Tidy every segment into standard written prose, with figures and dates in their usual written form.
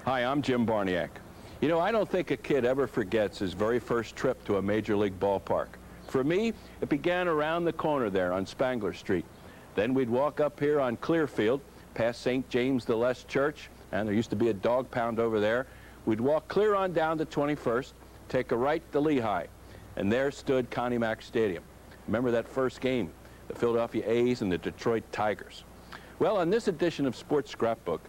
Hi, I'm Jim Barniak. You know, I don't think a kid ever forgets his very first trip to a major league ballpark. For me, it began around the corner there on Spangler Street. Then we'd walk up here on Clearfield, past St. James the Less Church, and there used to be a dog pound over there. We'd walk clear on down to 21st, take a right to Lehigh, and there stood Connie Mack Stadium. Remember that first game, the Philadelphia A's and the Detroit Tigers? Well, on this edition of Sports Scrapbook,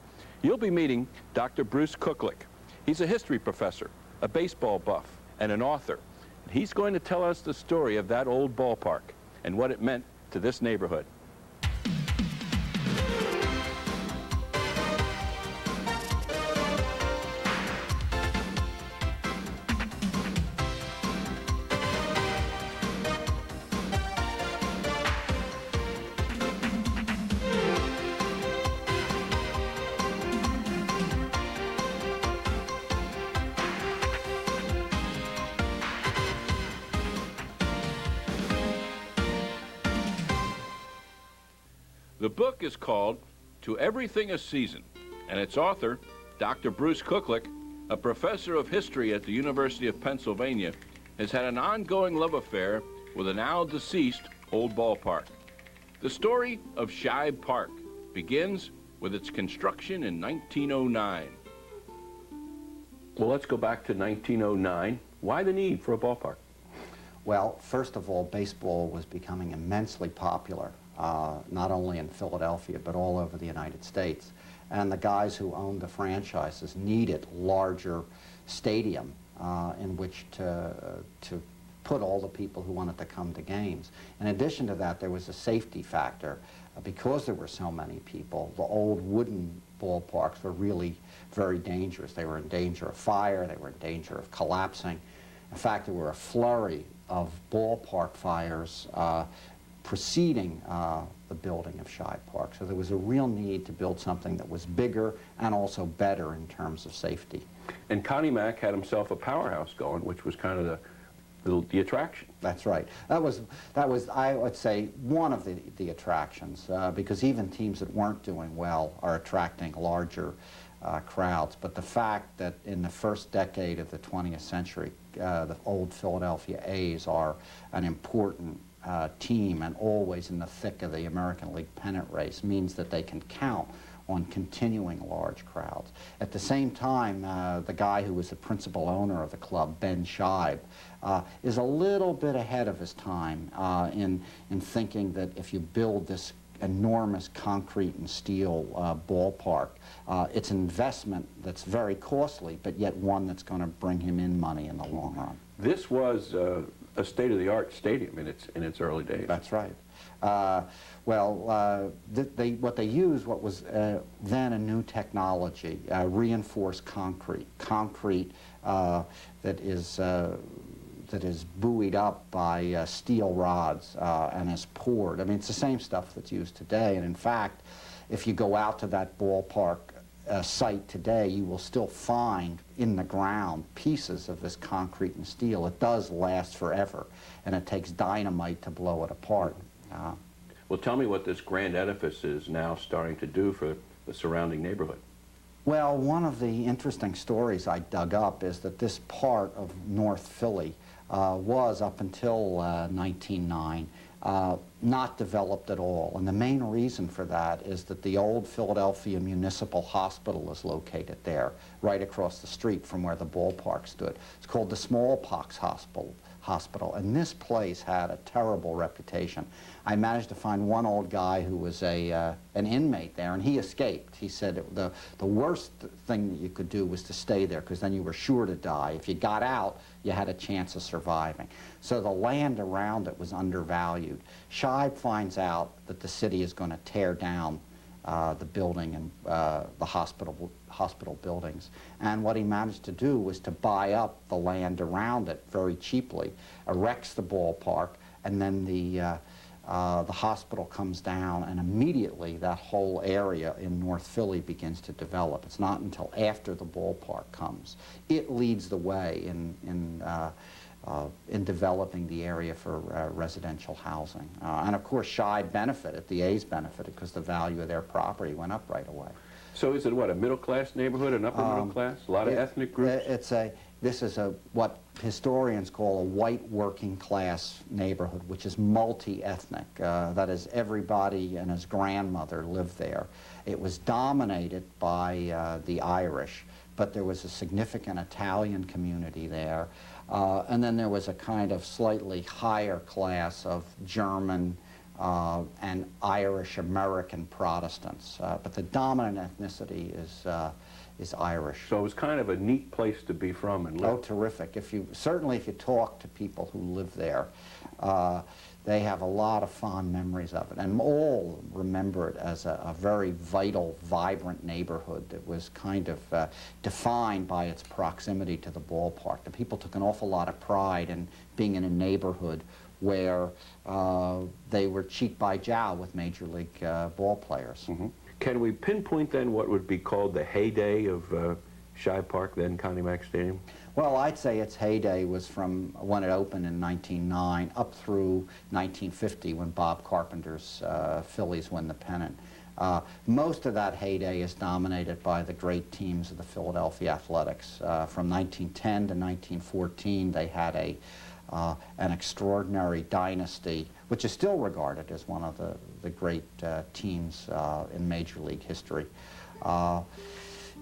you'll be meeting Dr. Bruce Kucklick. He's a history professor, a baseball buff, and an author. He's going to tell us the story of that old ballpark and what it meant to this neighborhood. The book is called To Everything a Season, and its author, Dr. Bruce Kucklick, a professor of history at the University of Pennsylvania, has had an ongoing love affair with a now deceased old ballpark. The story of Shibe Park begins with its construction in 1909. Well, let's go back to 1909. Why the need for a ballpark? Well, first of all, baseball was becoming immensely popular. Not only in Philadelphia, but all over the United States. And the guys who owned the franchises needed larger stadium in which to put all the people who wanted to come to games. In addition to that, there was a safety factor. Because there were so many people, the old wooden ballparks were really very dangerous. They were in danger of fire, they were in danger of collapsing. In fact, there were a flurry of ballpark fires preceding the building of Shibe Park. So there was a real need to build something that was bigger and also better in terms of safety. And Connie Mack had himself a powerhouse going, which was kind of the attraction. That's right. That was I would say one of the attractions, because even teams that weren't doing well are attracting larger crowds. But the fact that in the first decade of the 20th century, the old Philadelphia A's are an important team and always in the thick of the American League pennant race means that they can count on continuing large crowds. At the same time, the guy who was the principal owner of the club, Ben Shibe, is a little bit ahead of his time in thinking that if you build this enormous concrete and steel ballpark, it's an investment that's very costly, but yet one that's going to bring him in money in the long run. This was a state-of-the-art stadium in its early days. That's right. What they used, what was then a new technology, reinforced concrete that is buoyed up by steel rods and is poured. I mean, it's the same stuff that's used today. And in fact, if you go out to that ballpark site today, you will still find in the ground pieces of this concrete and steel. It does last forever, and it takes dynamite to blow it apart. Well, tell me what this grand edifice is now starting to do for the surrounding neighborhood. Well, one of the interesting stories I dug up is that this part of North Philly was, up until 1909, not developed at all. And the main reason for that is that the old Philadelphia Municipal Hospital is located there, right across the street from where the ballpark stood. It's called the Smallpox Hospital, and this place had a terrible reputation. I managed to find one old guy who was an inmate there, and he escaped. He said the worst thing that you could do was to stay there, because then you were sure to die. If you got out, you had a chance of surviving. So the land around it was undervalued. Shibe finds out that the city is going to tear down the building and the hospital buildings. And what he managed to do was to buy up the land around it very cheaply, erects the ballpark, and then the hospital comes down, and immediately that whole area in North Philly begins to develop. It's not until after the ballpark comes. It leads the way in developing the area for residential housing. And of course, Shibe benefited, the A's benefited, because the value of their property went up right away. So is it what, a middle-class neighborhood, an upper middle class? A lot of ethnic groups? This is what historians call a white working class neighborhood, which is multi-ethnic. That is, everybody and his grandmother lived there. It was dominated by the Irish, but there was a significant Italian community there. And then there was a kind of slightly higher class of German and Irish American Protestants. But the dominant ethnicity is Irish. So it was kind of a neat place to be from and live. Oh, terrific. Certainly if you talk to people who live there, they have a lot of fond memories of it, and all remember it as a very vital, vibrant neighborhood that was kind of defined by its proximity to the ballpark. The people took an awful lot of pride in being in a neighborhood where they were cheek by jowl with Major League ball players. Mm-hmm. Can we pinpoint then what would be called the heyday of Shive Park, then Connie Mack Stadium? Well, I'd say its heyday was from when it opened in 1909 up through 1950 when Bob Carpenter's Phillies won the pennant. Most of that heyday is dominated by the great teams of the Philadelphia Athletics. From 1910 to 1914, they had an extraordinary dynasty, which is still regarded as one of the great teams in Major League history.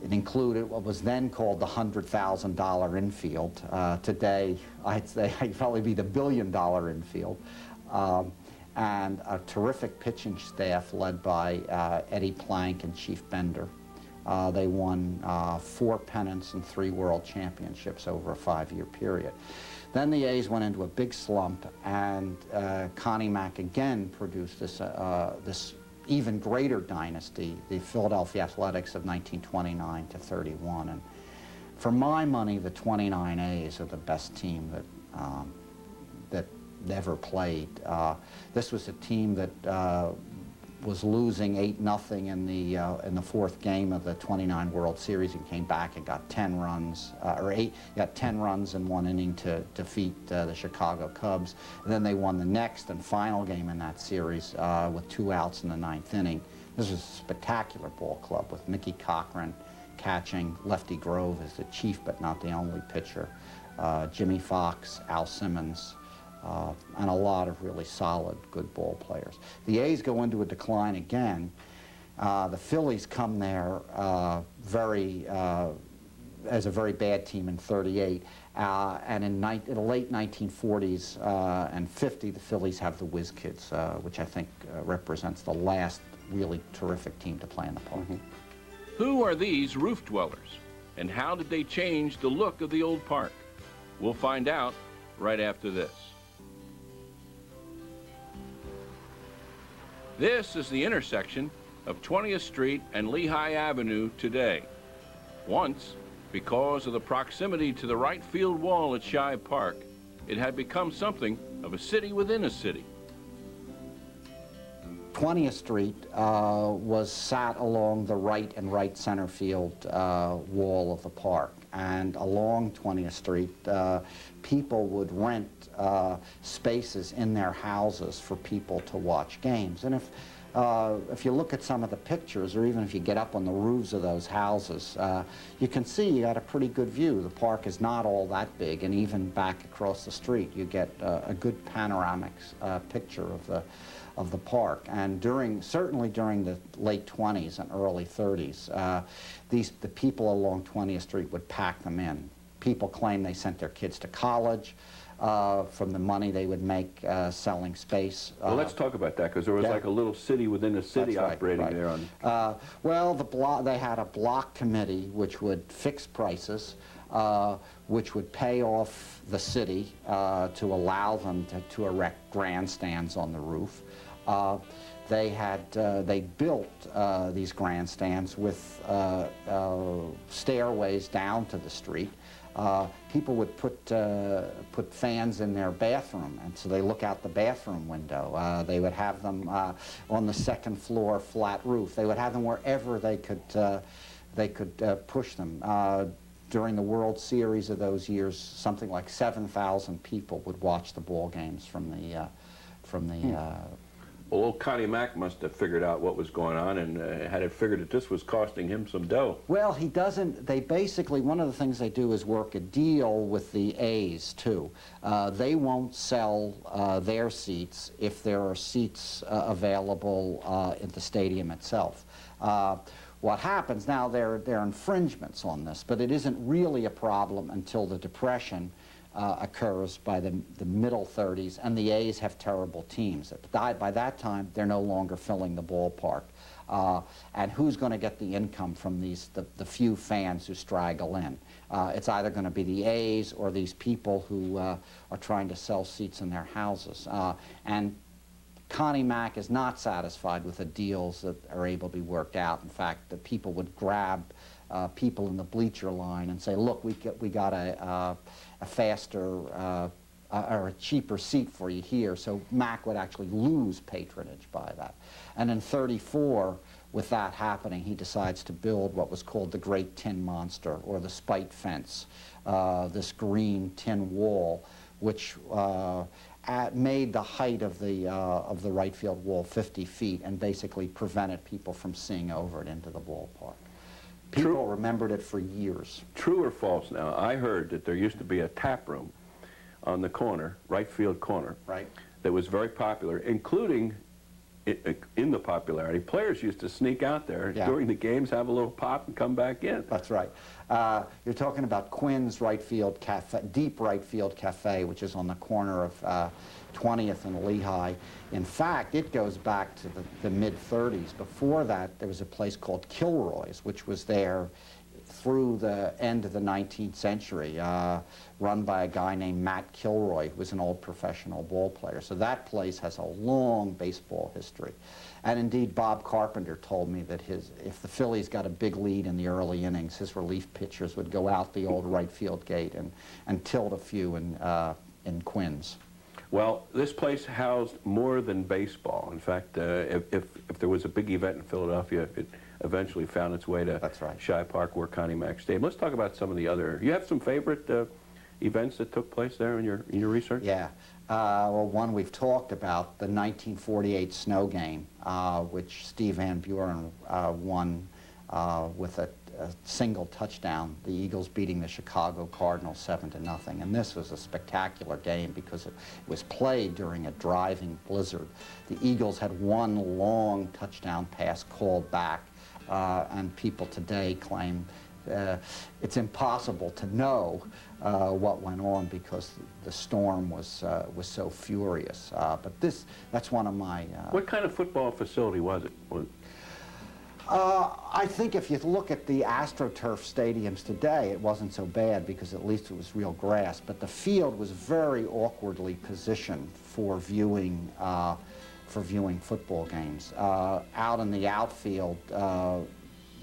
It included what was then called the $100,000 infield. Today, I'd say it'd probably be the $1 billion infield. And a terrific pitching staff led by Eddie Plank and Chief Bender. They won 4 pennants and 3 world championships over a 5-year period. Then the A's went into a big slump, and Connie Mack again produced this even greater dynasty, the Philadelphia Athletics of 1929 to 31. And for my money, the 29 A's are the best team that ever played. This was a team that was losing 8-0 in the 4th game of the 29 World Series and came back and got 10 runs, got 10 runs in 1 inning to defeat the Chicago Cubs. And then they won the next and final game in that series with 2 outs in the 9th inning. This was a spectacular ball club with Mickey Cochran catching, Lefty Grove as the chief but not the only pitcher, Jimmy Fox, Al Simmons, and a lot of really solid, good ball players. The A's go into a decline again. The Phillies come there as a very bad team in 38. And in the late 1940s and 50, the Phillies have the Whiz Kids, which I think represents the last really terrific team to play in the park. Mm-hmm. Who are these roof dwellers, and how did they change the look of the old park? We'll find out right after this. This is the intersection of 20th Street and Lehigh Avenue today. Once, because of the proximity to the right field wall at Shive Park, it had become something of a city within a city. 20th Street was sat along the right and right center field wall of the park. And along 20th Street, people would rent spaces in their houses for people to watch games. And if you look at some of the pictures, or even if you get up on the roofs of those houses, you can see you got a pretty good view. The park is not all that big, and even back across the street, you get a good panoramic picture of the park. And certainly during the late 20s and early 30s, the people along 20th Street would pack them in. People claim they sent their kids to college from the money they would make selling space. Well, let's talk about that, because there was like a little city within a city operating there. Well, they had a block committee which would fix prices, which would pay off the city to allow them to erect grandstands on the roof. They built these grandstands with stairways down to the street. People would put fans in their bathroom, and so they look out the bathroom window. They would have them on the 2nd floor flat roof. They would have them wherever they could push them. During the World Series of those years, something like 7,000 people would watch the ball games from the Old Connie Mack must have figured out what was going on and had it figured that this was costing him some dough. Well, he doesn't. They basically, one of the things they do is work a deal with the A's, too. They won't sell their seats if there are seats available at the stadium itself. What happens now, there are infringements on this, but it isn't really a problem until the Depression occurs by the middle 30s, and the A's have terrible teams. By that time, they're no longer filling the ballpark. And who's going to get the income from the few fans who straggle in? It's either going to be the A's or these people who are trying to sell seats in their houses. And Connie Mack is not satisfied with the deals that are able to be worked out. In fact, the people would grab people in the bleacher line and say, look, we got a faster or a cheaper seat for you here. So Mack would actually lose patronage by that. And in '34, with that happening, he decides to build what was called the Great Tin Monster, or the Spite Fence, this green tin wall, which made the height of the right field wall 50 feet and basically prevented people from seeing over it into the ballpark. People remembered it for years. True or false now? I heard that there used to be a tap room on the corner, right field corner, Right. that was very popular, including in the popularity. Players used to sneak out there during the games, have a little pop, and come back in. That's right. You're talking about Quinn's Right Field Cafe, Deep Right Field Cafe, which is on the corner of 20th and Lehigh. In fact, it goes back to the mid-30s. Before that, there was a place called Kilroy's, which was there through the end of the 19th century, run by a guy named Matt Kilroy, who was an old professional ball player. So that place has a long baseball history. And indeed, Bob Carpenter told me that if the Phillies got a big lead in the early innings, his relief pitchers would go out the old right field gate and tilt a few in Quinn's. Well, this place housed more than baseball. In fact, if there was a big event in Philadelphia, it eventually found its way to Shibe Park, where Connie Mack stayed. Let's talk about some of the other. You have some favorite events that took place there in your research? Yeah. Well, one we've talked about, the 1948 snow game, which Steve Van Buren won with a single touchdown, the Eagles beating the Chicago Cardinals 7-0. And this was a spectacular game because it was played during a driving blizzard. The Eagles had one long touchdown pass called back, and people today claim it's impossible to know what went on because the storm was so furious. But that's one of my... What kind of football facility was it? I think if you look at the AstroTurf stadiums today, it wasn't so bad because at least it was real grass. But the field was very awkwardly positioned for viewing football games. Out in the outfield,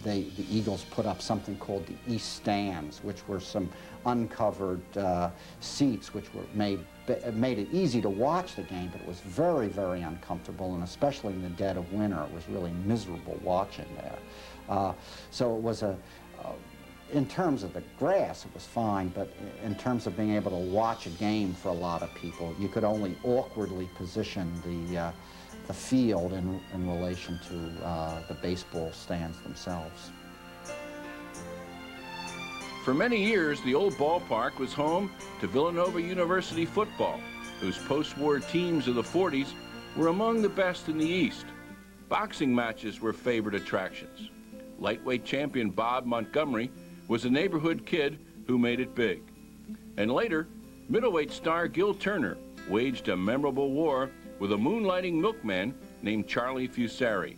the Eagles put up something called the East Stands, which were some uncovered seats, which were made it easy to watch the game, but it was very, very uncomfortable, and especially in the dead of winter, it was really miserable watching there. So it was in terms of the grass, it was fine, but in terms of being able to watch a game for a lot of people, you could only awkwardly position the field in relation to the baseball stands themselves. For many years, the old ballpark was home to Villanova University football, whose post-war teams of the 40s were among the best in the East. Boxing matches were favorite attractions. Lightweight champion Bob Montgomery was a neighborhood kid who made it big. And later, middleweight star Gil Turner waged a memorable war with a moonlighting milkman named Charlie Fusari.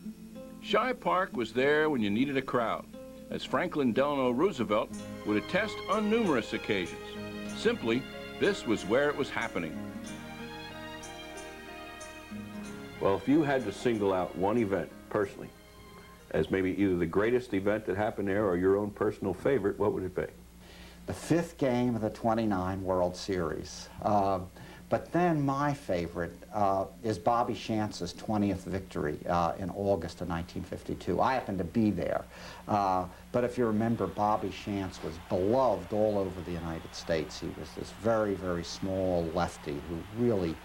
Shibe Park was there when you needed a crowd, as Franklin Delano Roosevelt would attest on numerous occasions. Simply, this was where it was happening. Well, if you had to single out one event personally as maybe either the greatest event that happened there or your own personal favorite, what would it be? The fifth game of the '29 World Series. But then my favorite is Bobby Shantz's 20th victory in August of 1952. I happened to be there. But if you remember, Bobby Shantz was beloved all over the United States. He was this very, very small lefty who really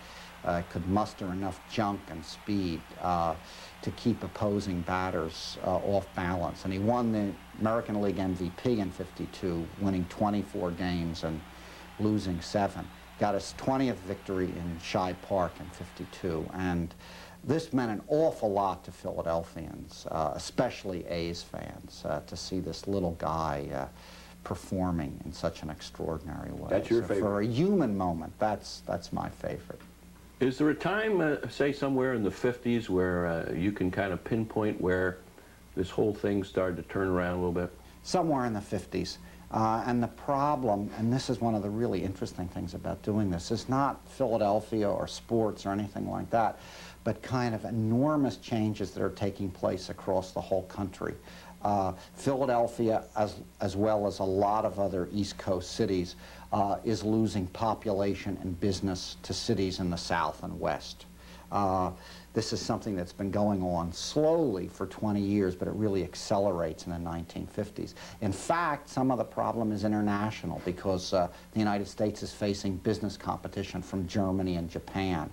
could muster enough junk and speed to keep opposing batters off balance. And he won the American League MVP in '52, winning 24 games and losing 7. Got his 20th victory in Shibe Park in '52, and this meant an awful lot to Philadelphians, especially A's fans, to see this little guy performing in such an extraordinary way. That's your favorite? For a human moment, that's my favorite. Is there a time, say somewhere in the 50s, where you can kind of pinpoint where this whole thing started to turn around a little bit? Somewhere in the 50s. And the problem, and this is one of the really interesting things about doing this, is not Philadelphia or sports or anything like that, but kind of enormous changes that are taking place across the whole country. Philadelphia, as well as a lot of other East Coast cities, is losing population and business to cities in the South and West. This is something that's been going on slowly for 20 years, but it really accelerates in the 1950s. In fact, some of the problem is international because the United States is facing business competition from Germany and Japan.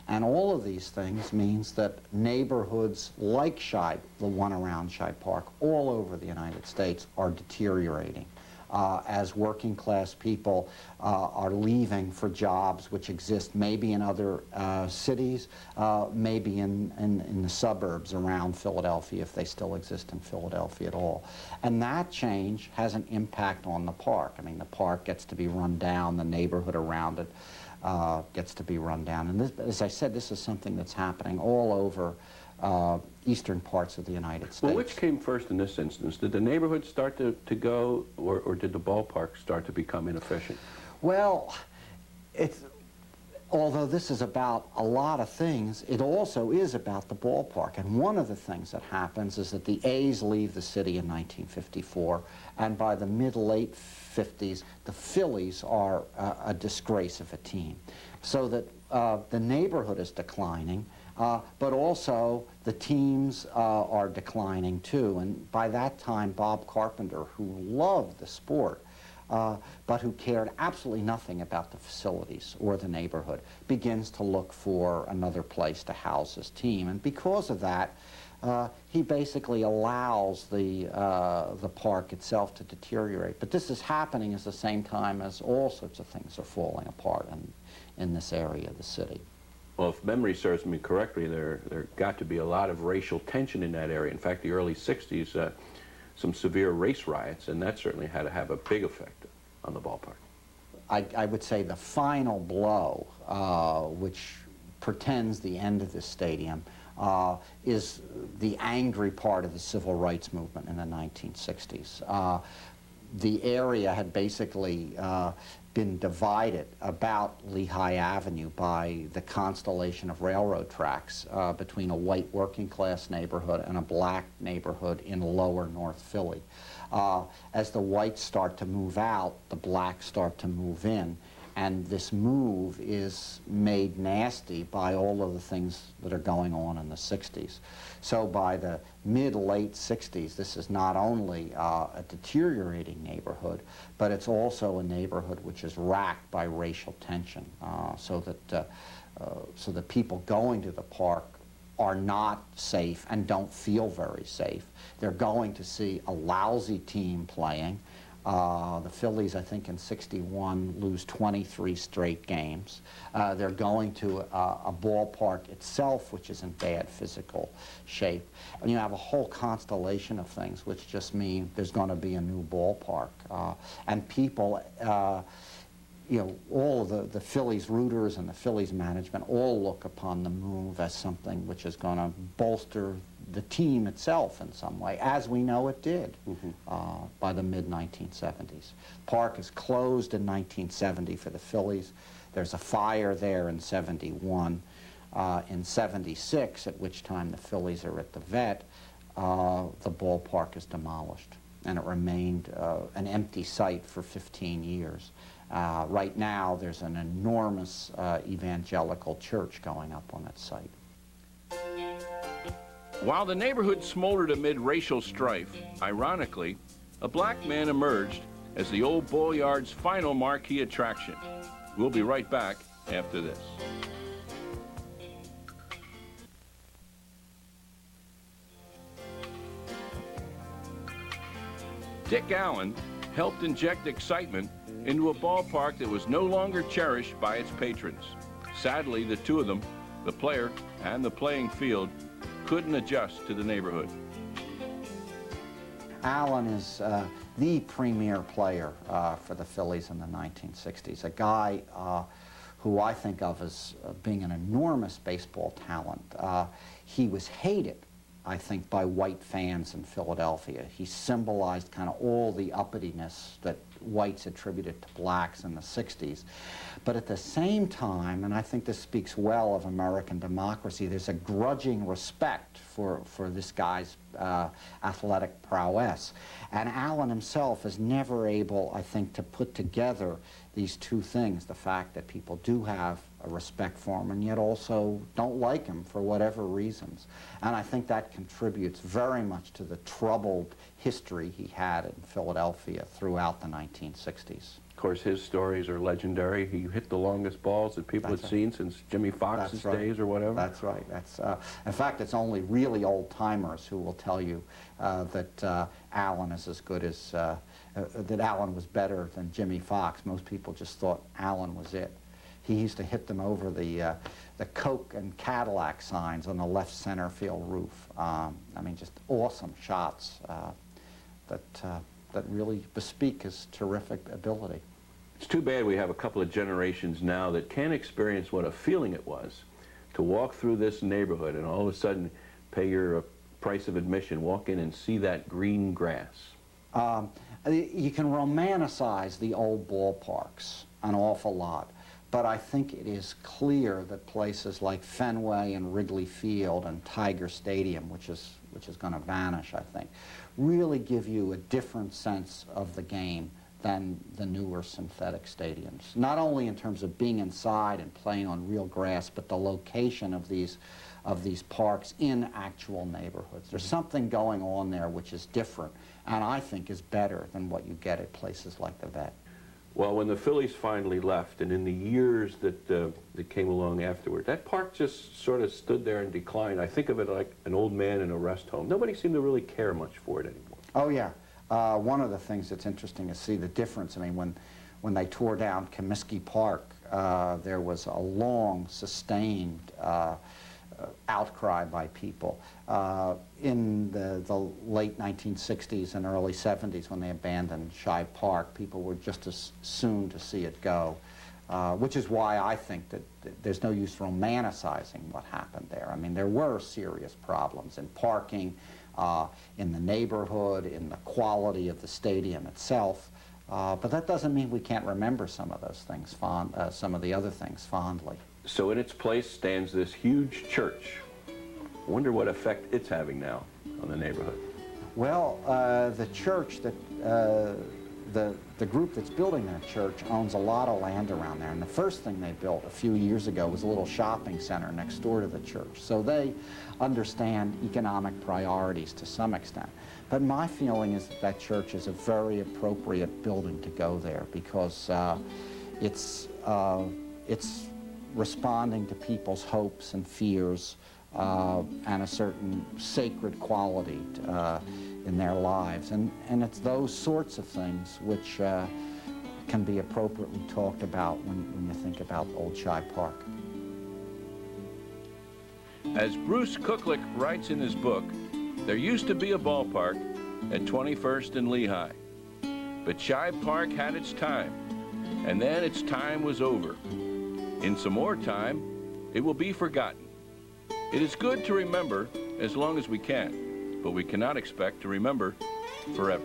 And all of these things means that neighborhoods like Shibe, the one around Shibe Park, all over the United States are deteriorating. As working class people are leaving for jobs which exist maybe in other cities, maybe in the suburbs around Philadelphia, if they still exist in Philadelphia at all. And that change has an impact on the park. I mean, the park gets to be run down, the neighborhood around it gets to be run down. And this, as I said, this is something that's happening all over eastern parts of the United States. Well, which came first in this instance? Did the neighborhood start to go, or did the ballpark start to become inefficient? Well, although this is about a lot of things, it also is about the ballpark. And one of the things that happens is that the A's leave the city in 1954, and by the mid-late 50s, the Phillies are a disgrace of a team. So that the neighborhood is declining, but also the teams are declining too. And by that time, Bob Carpenter, who loved the sport, but who cared absolutely nothing about the facilities or the neighborhood, begins to look for another place to house his team. And because of that, he basically allows the park itself to deteriorate. But this is happening at the same time as all sorts of things are falling apart in this area of the city. Well, if memory serves me correctly, there got to be a lot of racial tension in that area. In fact, the early 60s, some severe race riots, and that certainly had to have a big effect on the ballpark. I would say the final blow, which portends the end of this stadium, is the angry part of the civil rights movement in the 1960s. The area had basically been divided about Lehigh Avenue by the constellation of railroad tracks between a white working class neighborhood and a black neighborhood in lower North Philly. As the whites start to move out, the blacks start to move in, and this move is made nasty by all of the things that are going on in the 60s. So by the mid-late 60s, this is not only a deteriorating neighborhood, but it's also a neighborhood which is racked by racial tension, so that people going to the park are not safe and don't feel very safe. They're going to see a lousy team playing. The Phillies, I think, in '61 lose 23 straight games. They're going to a ballpark itself which is in bad physical shape. And you have a whole constellation of things which just mean there's going to be a new ballpark. And people, you know, all the Phillies rooters and the Phillies management all look upon the move as something which is going to bolster the team itself in some way, as we know it did by the mid-1970s. Park is closed in 1970 for the Phillies. There's a fire there in '71. In '76, at which time the Phillies are at the Vet, the ballpark is demolished, and it remained an empty site for 15 years. Right now, there's an enormous evangelical church going up on that site. While the neighborhood smoldered amid racial strife, ironically, a black man emerged as the old Ball Yard's final marquee attraction. We'll be right back after this. Dick Allen helped inject excitement into a ballpark that was no longer cherished by its patrons. Sadly, the two of them, the player and the playing field, couldn't adjust to the neighborhood. Allen is the premier player for the Phillies in the 1960s, a guy who I think of as being an enormous baseball talent. He was hated, I think, by white fans in Philadelphia. He symbolized kind of all the uppityness that whites attributed to blacks in the 60s. But at the same time, and I think this speaks well of American democracy, there's a grudging respect for this guy's athletic prowess. And Allen himself is never able, I think, to put together these two things, the fact that people do have a respect for him and yet also don't like him for whatever reasons. And I think that contributes very much to the troubled history he had in Philadelphia throughout the 1960s. Of course, his stories are legendary. He hit the longest balls that people had seen since Jimmy Fox's days or whatever. That's right. In fact, it's only really old-timers who will tell you that Allen is as good as, that Allen was better than Jimmy Fox. Most people just thought Allen was it. He used to hit them over the Coke and Cadillac signs on the left center field roof. I mean, just awesome shots that really bespeak his terrific ability. It's too bad we have a couple of generations now that can't experience what a feeling it was to walk through this neighborhood and all of a sudden pay your price of admission, walk in and see that green grass. You can romanticize the old ballparks an awful lot, but I think it is clear that places like Fenway and Wrigley Field and Tiger Stadium, which is going to vanish, I think, really give you a different sense of the game than the newer synthetic stadiums. Not only in terms of being inside and playing on real grass, but the location of these parks in actual neighborhoods. There's something going on there which is different, and I think is better than what you get at places like the Vet. Well, when the Phillies finally left, and in the years that came along afterward, that park just sort of stood there and declined. I think of it like an old man in a rest home. Nobody seemed to really care much for it anymore. Oh, yeah. One of the things that's interesting is see the difference. I mean, when they tore down Comiskey Park, there was a long, sustained outcry by people. In the late 1960s and early 70s, when they abandoned Shive Park, people were just as soon to see it go, which is why I think that there's no use romanticizing what happened there. I mean, there were serious problems in parking, in the neighborhood, in the quality of the stadium itself, but that doesn't mean we can't remember some of those things, some of the other things fondly. So in its place stands this huge church. I wonder what effect it's having now on the neighborhood. Well, the church that the group that's building that church owns a lot of land around there, and the first thing they built a few years ago was a little shopping center next door to the church. So they understand economic priorities to some extent. But my feeling is that that church is a very appropriate building to go there because it's responding to people's hopes and fears and a certain sacred quality in their lives. And it's those sorts of things which can be appropriately talked about when you think about Old Shive Park. As Bruce Cooklick writes in his book, there used to be a ballpark at 21st and Lehigh. But Shive Park had its time, and then its time was over. In some more time, it will be forgotten. It is good to remember as long as we can, but we cannot expect to remember forever.